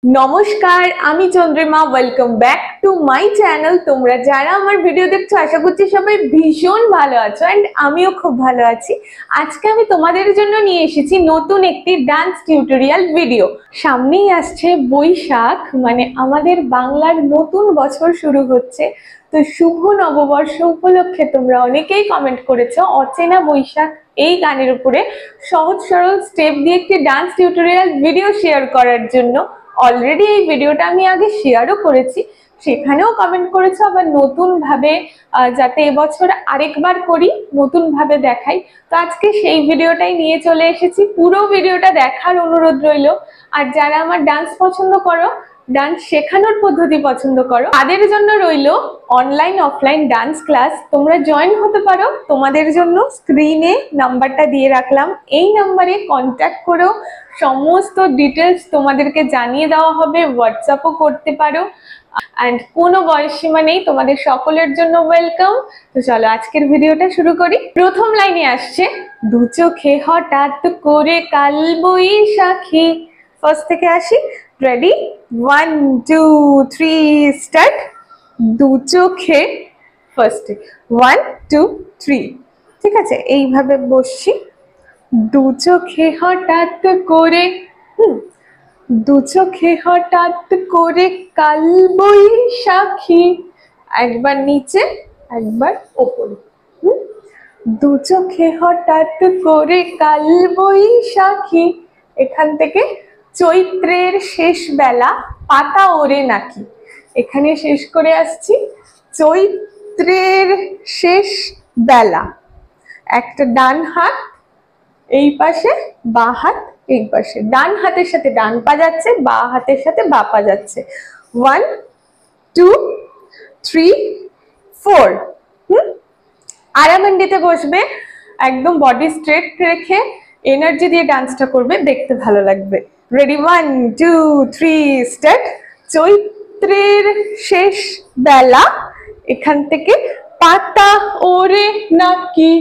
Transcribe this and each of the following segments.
নমস্কার, আমি Chandrima. Welcome back to my channel. তোমরা যারা আমার ভিডিও দেখছো আশা করছি সবাই ভীষণ ভালো আছো এন্ড আমিও খুব ভালো আছি। আজকে আমি তোমাদের জন্য নিয়ে এসেছি নতুন একটি ডান্স টিউটোরিয়াল ভিডিও। সামনেই আসছে বৈশাখ, মানে আমাদের বাংলার নতুন বছর শুরু হচ্ছে। তো শুভ নববর্ষ উপলক্ষে তোমরা অনেকেই কমেন্ট করেছো অচেনা বৈশাখ এই গানের উপরে সহজ সরল স্টেপ দিয়ে একটি ডান্স টিউটোরিয়াল ভিডিও শেয়ার করার জন্য। অলরেডি এই ভিডিওটা আমি আগে শেয়ারও করেছি, সেখানেও কমেন্ট করেছো আবার নতুন ভাবে যাতে এবছর আরেকবার করি, নতুন ভাবে দেখাই। তো আজকে সেই ভিডিওটাই নিয়ে চলে এসেছি। পুরো ভিডিওটা দেখার অনুরোধ রইল। আর যারা আমার ডান্স পছন্দ করো, ডান্স শেখানোর পদ্ধতি পছন্দ করো, তাদের জন্য রইল অনলাইন অফলাইন ডান্স ক্লাস। তোমরা জয়েন হতে পারো। তোমাদের জন্য স্ক্রিনে নাম্বারটা দিয়ে রাখলাম, এই নাম্বারে কন্ট্যাক্ট করো। সমস্ত ডিটেলস তোমাদেরকে জানিয়ে দেওয়া হবে, হোয়াটসঅ্যাপও করতে পারো। অ্যান্ড কোনো বয়সসীমা নেই, তোমাদের সকলের জন্য ওয়েলকাম। তো চলো আজকের ভিডিওটা শুরু করি। প্রথম লাইনে আসছে দু চোখে হঠাৎ করে কাল বৈশাখী। ফার্স্ট থেকে আসি, রেডি, 1 2 3 স্টার্ট। দু চোখে, ফার্স্টে 1 2 3, ঠিক আছে? এইভাবে বসছি। দু চোখে হঠাৎ করে, দু চোখে হঠাৎ করে কাল বৈশাখী। একবার নিচে একবার ওপরে। দু চোখে হঠাৎ করে কাল বৈশাখী। এখান থেকে চৈত্রের শেষ বেলা পাতা ওরে নাকি, এখানে শেষ করে আসছি। চৈত্রের শেষ বেলা, একটা ডান হাত এই পাশে, বাঁ হাত এই পাশে। ডান হাতের সাথে ডান পা যাচ্ছে, বাঁ হাতের সাথে বাঁ পা যাচ্ছে। 1 2 3 4। আরামান্ডিতে বসবে, একদম বডি স্ট্রেট রেখে এনার্জি দিয়ে ডান্সটা করবে, দেখতে ভালো লাগবে। Ready, 1 2 3 start. চৈত্রের শেষ বেলা, এখান থেকে পাতা ওরে নাকি।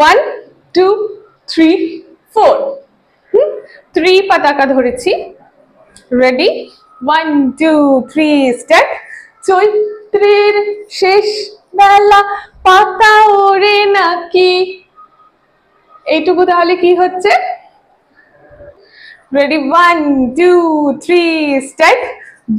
1 2 3 4। 3 পতাকা ধরেছি। Ready, 1 2 3 start. চৈত্রের শেষ বেলা পাতা ওরে নাকি। এইটুকু তাহলে কি হচ্ছে? Ready, 1 2 3 start.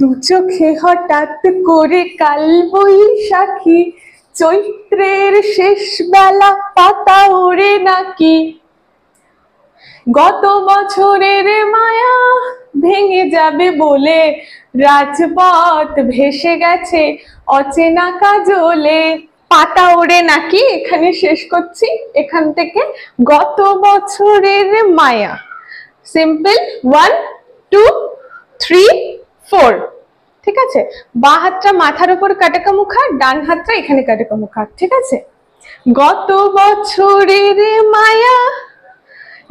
দু চোখে হঠাৎ করে কাল বৈশাখী। চৈত্রের শেষ বেলা পাতা ওরে নাকি। গত বছরের মায়া ভেঙে যাবে বলে রাজপথ ভেসে গেছে অচেনা কাজলে। পাতা ওড়ে নাকি, এখানে শেষ করছি। এখান থেকে গত বছরের মায়া, সিম্পল। 1 2 3 4, ঠিক আছে? বাঁ হাতটা মাথার উপর কাটাকা মুখা, ডান হাতটা এখানে কাটাকা মুখা, ঠিক আছে? গত বছরের মায়া,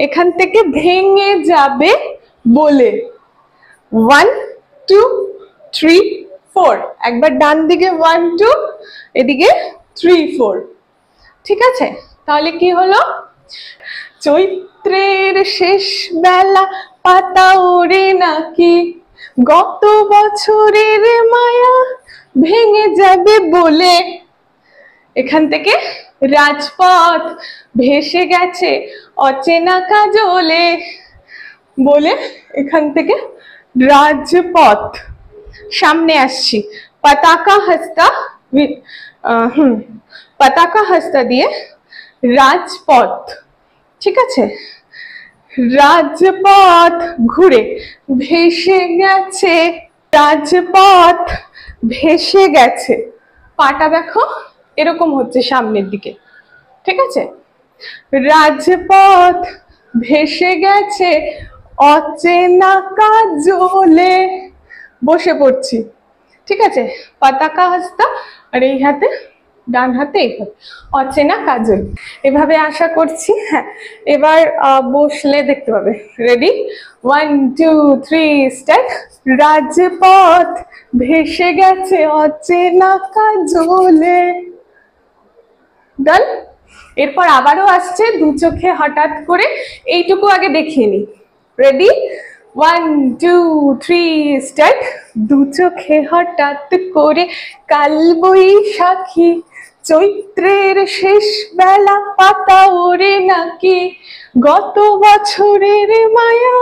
এখান থেকে ভেঙে যাবে বলে। 1 2 3 4, একবার ডান দিকে 1 2, এদিকে 3 4, ঠিক আছে? তাহলে কি হলো? চৈত্রের শেষ বেলা পাতা ওরে নাকি, গত বছরের মায়া ভেঙে যাবে বলে। এখান থেকে রাজপথ ভেসে গেছে অচেনা কাজলে বলে, এখান থেকে রাজপথ। সামনে আসছি, পতাকা হস্তা, পতাকা হস্তা দিয়ে রাজপথ, ঠিক আছে? রাজপথ ঘুরে ভেসে গেছে, রাজপথ ভেসে গেছে। পাটা দেখো এরকম হচ্ছে সামনের দিকে, ঠিক আছে? রাজপথ ভেসে গেছে অচেনা কাজলে। বসে পড়ছি, ঠিক আছে? পতাকা হস্তা, আর এই হাতে, ডান হাতে এই হাতে, অচেনা কাজল। এভাবে আশা করছি। হ্যাঁ, এবার বসলে দেখতে পাবে। Ready, 1 2 3 start. রাজপথ ভেসে গেছে অচেনা কাজলে। ডান। এরপর আবারও আসছে দু চোখে হঠাৎ করে। এইটুকু আগে দেখিয়ে নি। Ready, 1 2 3 start. দু চোখে হঠাৎ করে কাল বৈশাখী, চৈত্রের শেষ বেলা পাতা ওরে নাকি, গত বছরের মায়া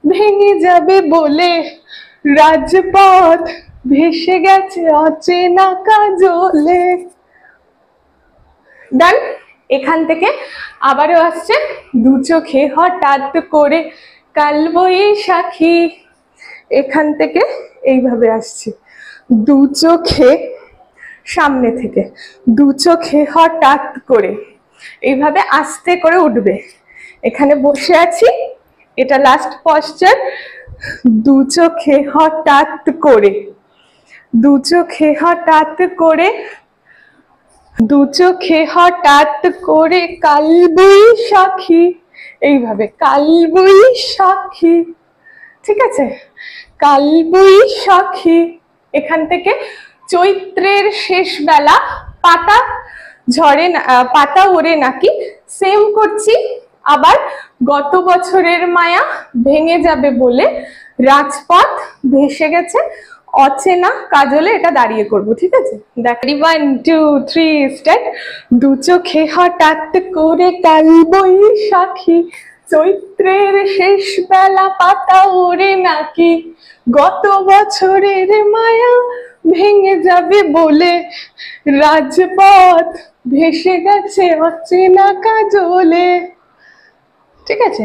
ভেঙে যাবে বলে, রাজপথ ভেসে গেছে অচেনা কাজলে। ডান। এখান থেকে আবারও আসছে দু চোখে হঠাৎ করে কাল বৈশাখী, এখান থেকে এইভাবে আসছে দু চোখে, সামনে থেকে দু চোখে হঠাৎ করে, এইভাবে আস্তে করে উঠবে। এখানে বসে আছি, এটা লাস্ট পশ্চার। দু চোখে হঠাৎ করে, দু চোখে হঠাৎ করে, দু চোখে হঠাৎ করে কাল বৈশাখী, এইভাবে কাল বৈশাখী। ঠিক আছে, কাল বৈশাখী। এখান থেকে চৈত্রের শেষ বেলা পাতা ঝরে না, পাতা ওরে নাকি, সেম করছি। আবার গত বছরের মায়া ভেঙে যাবে বলে, রাজপথ ভেসে গেছে অচেনা কাজলে, এটা দাঁড়িয়ে করবো। ঠিক আছে, দেখি 1 2 3 স্টার্ট। দু চোখে হঠাৎ করে কাল বৈশাখী, চৈত্রের শেষ বেলা পাতা ওরে নাকি, গত বছরের মায়া ভেঙে যাবে বলে, রাজপথ ভেসে গেছে অচেনা কাজলে। ঠিক আছে,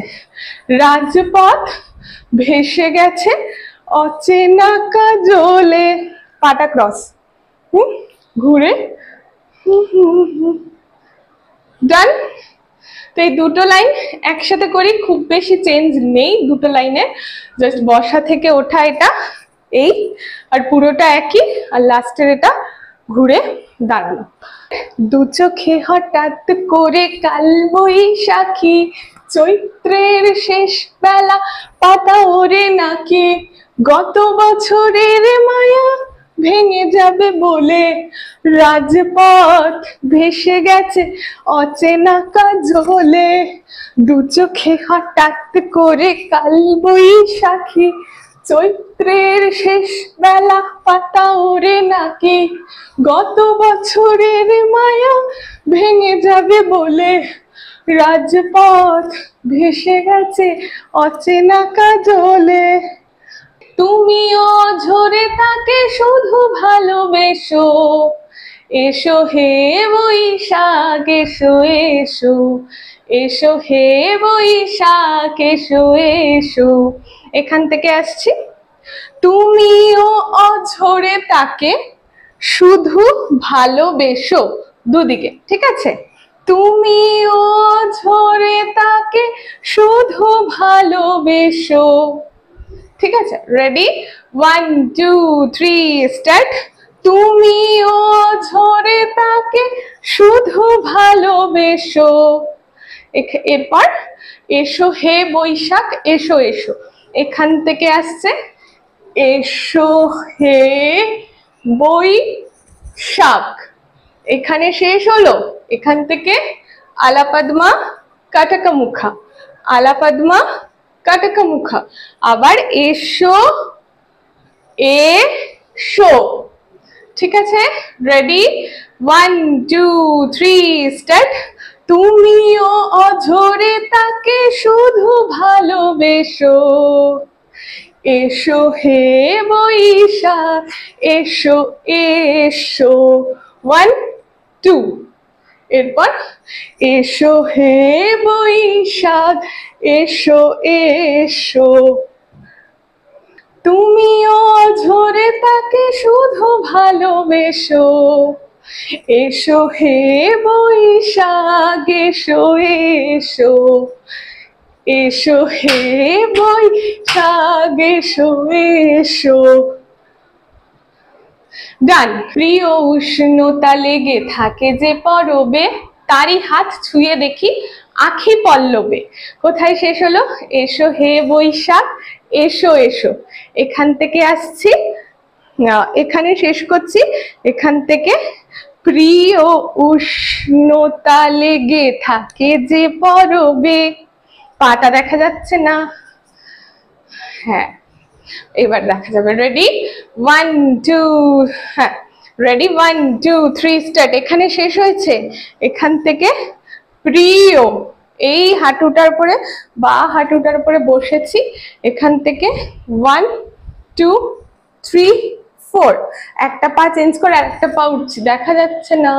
রাজপথ ভেসে গেছে অচেনা কাজলে, পাটা ক্রস, ঘুরে। ডান। তো এই দুটো লাইন একসাথে করি, খুব বেশি চেঞ্জ নেই দুটো লাইনে, জাস্ট বসা থেকে ওঠা এটা এই, আর পুরোটা একই, আর লাস্টের এটা ঘুরে দাঁড়ানো। দু চোখে হঠাৎ করে কাল বৈশাখী, চৈত্রের শেষ বেলা পাতা ওরে নাকি, গত বছরের মায়া ভেঙে যাবে বলে, রাজপথ ভেসে গেছে অচেনা কাজলে। দু চোখে হঠাৎ করে কাল বৈশাখী, চৈত্রের শেষ বেলা পাতা ওরে নাকি, গত বছরের মায়া ভেঙে যাবে বলে, রাজপথ ভেসে গেছে অচেনা কাজলে। তুমিও ঝরে তাকে শুধু ভালোবেসো, এসো হে বৈশাখ এসো এসো, এসো হে বৈশাখ এসো এসো। এখান থেকে আসছি, তুমিও অঝরে তাকে শুধু ভালোবেসো, দুদিকে। ঠিক আছে, তুমিও ঝরে তাকে শুধু ভালোবেসো। ঠিক আছে, রেডি 1 2 3 স্টার্ট। তুমিও ঝরে তাকে শুধু ভালোবেসো, এরপর এসো হে বৈশাখ এসো এসো, এখান থেকে আসছে এসো হে বৈশাখ, এখানে শেষ হলো। এখান থেকে আলাপদ্মা কাটাকা মুখা, আলাপদ্মা কাটাকা মুখা, আবার এসো এসো। ঠিক আছে, রেডি 1 2 3 স্টার্ট। তুমিও অঝরে তাকে শুধু ভালোবেসো, এসো হে বৈশাখ এসো এসো। 1 2, এরপর এসো হে বৈশাখ এসো এসো। তুমিও ঝরে তাকে শুধু ভালোবেসো, এসো হে বৈশাখ এসো এসো, এসো হে বৈশাখ এসো এসো। ডান। প্রিয় উষ্ণতা লেগে থাকে যে পরবে, তারই হাত ছুঁয়ে দেখি আখি পল্লবে। কোথায় শেষ হলো? এসো হে বৈশাখ এসো এসো, এখান থেকে আসছি, এখানে শেষ করছি। এখান থেকে প্রিয় উষ্ণতা লেগে থাকে যে পরবে, পাটা দেখা যাচ্ছে না, হ্যাঁ, এবার দেখা যাবে। রেডি, 1 2, হ্যাঁ রেডি, 1 2 3 স্টার্ট। এখানে শেষ হয়েছে, এখান থেকে প্রিয়, এই হাঁটুটার উপরে বা হাঁটুটার উপরে বসেছি, এখান থেকে 1 2 3 4, একটা পা চেঞ্জ করে একটা পা উঠছি, দেখা যাচ্ছে না,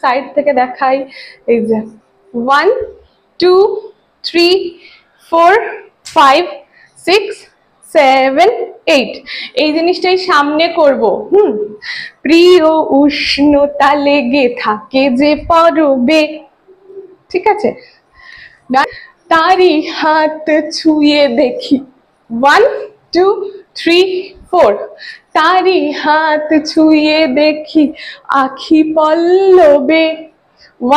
সাইড থেকে দেখাই, এই যে 1 2 3 4 5 6 7 8, এই জিনিসটাই সামনে করব। প্রিয় উষ্ণতা লেগে থাকে যে পরবে, ঠিক আছে, তারি হাত ছুঁয়ে দেখি, 1 2 3 4, তারি হাত ছুঁয়ে দেখি আখি পল্লবে,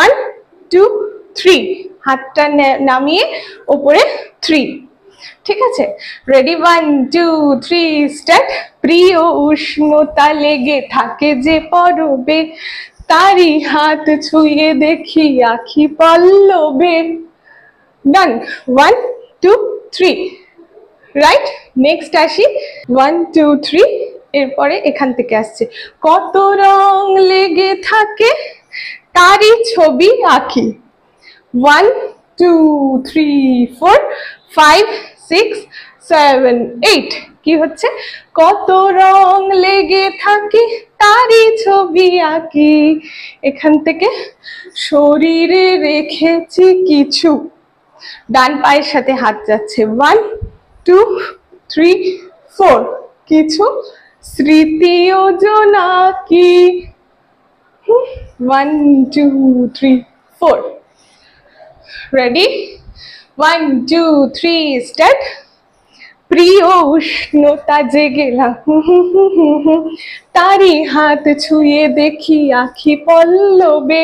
1 2 3, হাতটা নামিয়ে ওপরে 3, ঠিক আছে। Ready, 1 2 3 start. প্রিয় উষ্ণতা লেগে থাকে যে পরবে, তারি হাত ছুঁয়ে দেখি আখি পল্লবে। ডান, 1 2 3, রাইট। নেক্সট আসি 1 2 3, এরপরে এখান থেকে আসছে কত রং লেগে থাকে তারই ছবি আঁকি, 1 2 3 4 5 6 7 8, কি হচ্ছে, কত রং লেগে থাকে তারই ছবি আঁকি, এখান থেকে শরীরে রেখেছি কিছু, ডান পায়ের সাথে হাত যাচ্ছে, 1 2 3 4, কিছু স্মৃতি ও জোনাকি, 1 2 3 4, রেডি, 1 2 3 স্টার্ট। প্রিয় উষ্ণতা জেগেলা তারি হাত ছুঁয়ে দেখি আখি পল্লবে,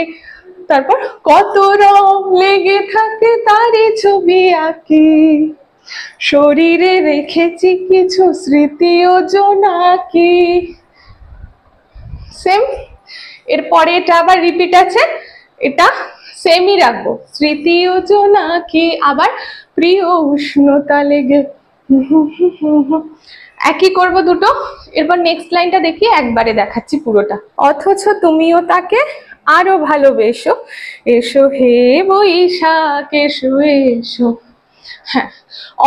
তারপর কত রং লেগে থাকে তারই ছবি আঁকি, শরীরে রেখেছি কিছু স্মৃতি ও জোনাকি। সেম, এরপরে এটা আবার রিপিট আছে, এটা সেমই রাখবো, স্মৃতি ও জোনাকি, আবার প্রিয় উষ্ণতা লেগে, একই করব দুটো। এরপর নেক্সট লাইনটা দেখি, একবারে দেখাচ্ছি পুরোটা। অথচ তুমিও তাকে আরো ভালোবেসো, এসো হে বৈশাখ এসো এসো, হ্যাঁ,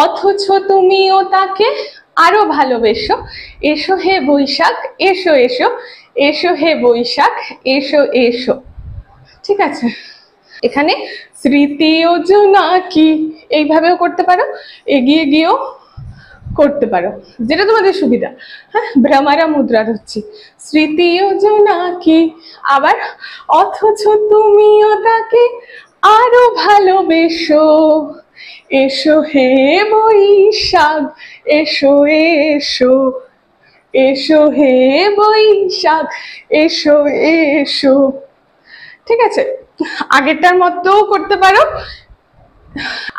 অথচ তুমিও তাকে আরো ভালোবেসো, এসো হে বৈশাখ এসো এসো, এসো হে বৈশাখ এসো এসো, ঠিক আছে। এখানে স্মৃতি ও জোনাকি এইভাবেও করতে পারো, এগিয়ে গিয়েও করতে পারো, যেটা তোমাদের সুবিধা। হ্যাঁ, ভ্রমারা মুদ্রা ধরছি, স্মৃতি ও জোনাকি, আবার অথচ তুমিও তাকে আরো ভালোবেসো, এসো হে বৈশাখ এসো এসো, এসো হে বৈশাখ এসো এসো, ঠিক আছে। আগেরটার মতোও করতে পারো,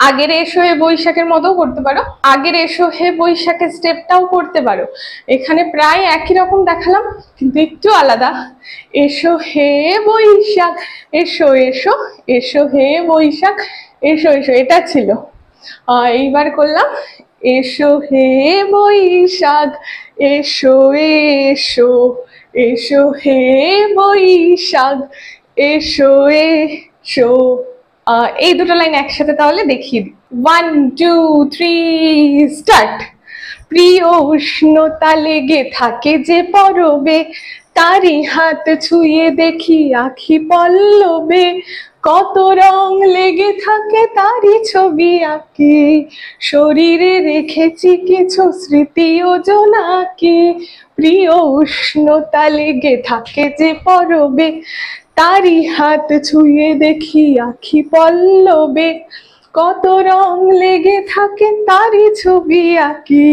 আগের এসো হে বৈশাখের মতো করতে পারো, আগের এসো হে বৈশাখের স্টেপটাও করতে পারো, এখানে প্রায় একই রকম দেখালাম কিন্তু একটু আলাদা। এসো হে বৈশাখ এসো এসো, এসো হে বৈশাখ এসো এসো, এটা ছিল। এইবার করলাম এসো হে বৈশাখ এসো এসো, এসো হে বৈশাখ এসো এসো, এই দুটো লাইন একসাথে তাহলে দেখিয়ে দিই। 1 2 3 স্টার্ট। প্রিয় উষ্ণতা লেগে থাকে যে পরবে, তারি হাত ছুঁয়ে দেখি আখি পল্লবে, কত রং লেগে থাকে তারই ছবি আঁকি, শরীরে রেখেছি কিছু স্মৃতি ও জোনাকি, প্রিয় উষ্ণতা লেগে থাকে যে পরবে, তারি হাত ছুঁয়ে দেখি আখি পল্লবে, কত রং লেগে থাকে তারই ছবি আঁকি,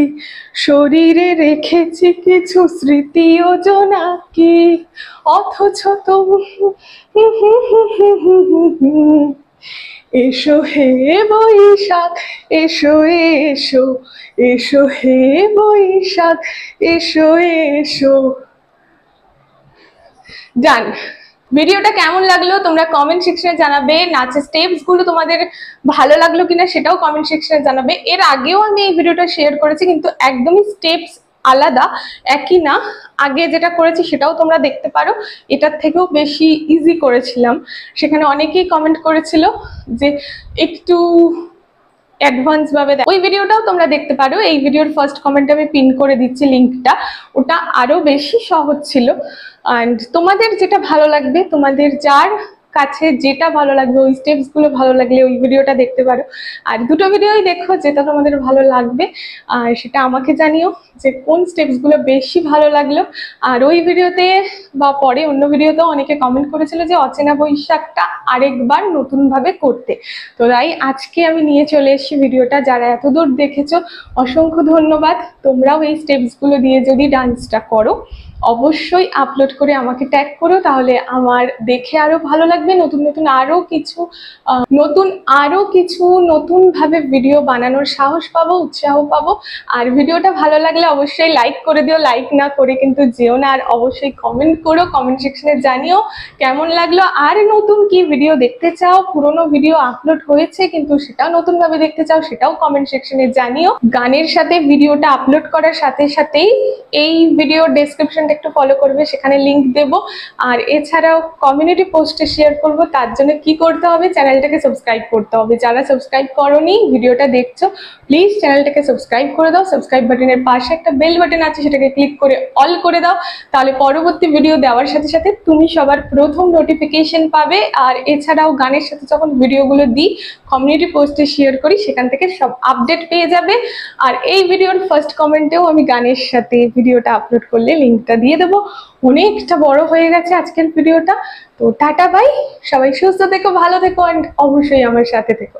শরীরে রেখেছি কিছু স্মৃতি ও জোনাকি, অথচ এসো হে বৈশাখ এসো এসো, এসো হে বৈশাখ এসো এসো, ডান। ভিডিওটা কেমন লাগলো তোমরা কমেন্ট সেকশনে জানাবে, নাচের স্টেপস গুলো তোমাদের ভালো লাগলো কিনা সেটাও কমেন্ট সেকশনে জানাবে। এর আগেও আমি এই ভিডিওটা শেয়ার করেছি, কিন্তু একদমই স্টেপস আলাদা, একই না। আগে যেটা করেছি সেটাও তোমরা দেখতে পারো, এটার থেকেও বেশি ইজি করেছিলাম। সেখানে অনেকেই কমেন্ট করেছিল যে একটু অ্যাডভান্স ভাবে, ওই ভিডিওটাও তোমরা দেখতে পারো। এই ভিডিওর ফার্স্ট কমেন্টে আমি পিন করে দিচ্ছি লিঙ্কটা, ওটা আরো বেশি সহজ ছিল। অ্যান্ড তোমাদের যেটা ভালো লাগবে, তোমাদের যার কাছে যেটা ভালো লাগবে, ওই স্টেপস গুলো ভালো লাগলে ওই ভিডিওটা দেখতে পারো। আর দুটো ভিডিওই দেখো, যেটা তোমাদের ভালো লাগবে আর সেটা আমাকে জানিও যে কোন স্টেপস গুলো বেশি ভালো লাগলো। আর ওই ভিডিওতে বা পরে অন্য ভিডিওতেও অনেকে কমেন্ট করেছিল যে অচেনা বৈশাখটা আরেকবার নতুন ভাবে করতে। তো তাই আজকে আমি নিয়ে চলে এসেছি ভিডিওটা। যারা এতদূর দেখেছো অসংখ্য ধন্যবাদ। তোমরাও এই স্টেপস গুলো দিয়ে যদি ডান্সটা করো অবশ্যই আপলোড করে আমাকে ট্যাগ করো, তাহলে আমার দেখে আরো ভালো লাগবে। নতুন নতুন ভাবে ভিডিও বানানোর সাহস পাবো, উৎসাহ পাবো। আর ভিডিওটা ভালো লাগলে অবশ্যই লাইক করে দিও, লাইক না করে কিন্তু যেও না। আর অবশ্যই কমেন্ট করো, কমেন্ট সেকশনে জানিও কেমন লাগলো, আর নতুন কি ভিডিও দেখতে চাও। পুরোনো ভিডিও আপলোড হয়েছে কিন্তু সেটাও নতুন ভাবে দেখতে চাও, সেটাও কমেন্ট সেকশনে জানিও। গানের সাথে ভিডিওটা আপলোড করার সাথে সাথেই এই ভিডিওর ডেসক্রিপশনটা একটু ফলো করবে, সেখানে লিংক দেব। আর এছাড়াও কমিউনিটি পোস্টে শেয়ার করব। তার জন্য কি করতে হবে, চ্যানেলটাকে সাবস্ক্রাইব করতে হবে। যারা সাবস্ক্রাইব করোনি, ভিডিওটা দেখছো, প্লিজ চ্যানেলটাকে সাবস্ক্রাইব করে দাও। সাবস্ক্রাইব বাটনের পাশে একটা বেল বাটন আছে, সেটাকে ক্লিক করে অল করে দাও। তাহলে পরবর্তী ভিডিও দেওয়ার সাথে সাথে তুমি সবার প্রথম নোটিফিকেশন পাবে। আর এছাড়াও গানের সাথে যখন ভিডিওগুলো দিই, কমিউনিটি পোস্টে শেয়ার করি, সেখান থেকে সব আপডেট পেয়ে যাবে। আর এই ভিডিওর ফার্স্ট কমেন্টেও আমি গানের সাথে ভিডিওটা আপলোড করলে লিঙ্কটা দিয়ে দেবো। অনেকটা বড় হয়ে গেছে আজকের ভিডিওটা। তো টাটা বাই, সবাই সুস্থ থেকো, ভালো থেকো, অ্যান্ড অবশ্যই আমার সাথে থেকো।